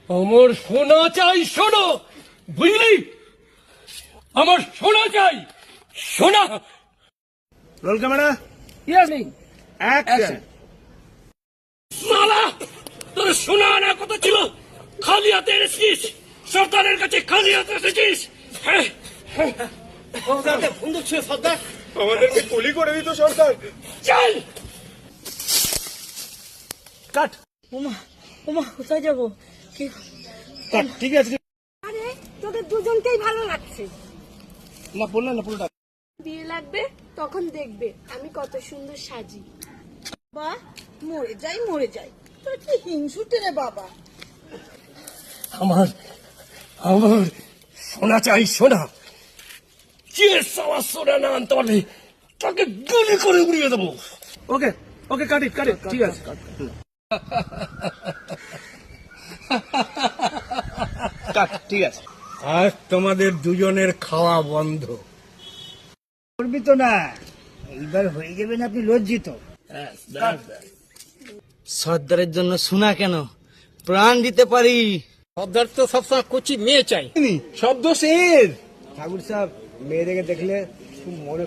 আমার সোনা চাই, শোনো, বুঝলি? আমার সোনা চাই, সোনা। Roll camera, Yes, action. Mala, তোর সোনা আনার কথা ছিল, খালি হাতে এসেছিস, সর্দারের কাছে খালি হাতে এসেছিস। বন্দুক ছিল সর্দার। আমাদেরকে গুলি করে দিত সরকার। চল। কাট ওমা ওমা কোথায় যাবো? কি কাট, ঠিক আছে। আরে তোদের দুজনকেই ভালো লাগছে। না বললেন না পুরোটা। বিয়ে লাগবে তখন দেখবে আমি কত সুন্দর সাজি। বাবা মরে যাই তোর কি হিংসুটে রে বাবা। আমার আমার সোনা চাই, সোনা। যে সাওয়া সোনা না আনতে পারলে তাকে গুলি করে উড়িয়ে দেবো। ওকে ওকে, কাট ইট, ঠিক আছে। কাট, ঠিক আছে। আজ তোমাদের দুজনের খাওয়া বন্ধ। করবি তো না, এইবার হয়ে যাবেন আপনি লজ্জিত। সর্দারের জন্য শোনা কেন, প্রাণ দিতে পারি। সর্দার তো সবসময় কচি মেয়ে চাই। সব দোষ এর। ঠাকুর সাহেব, মেয়েদেরকে দেখলে খুব মনে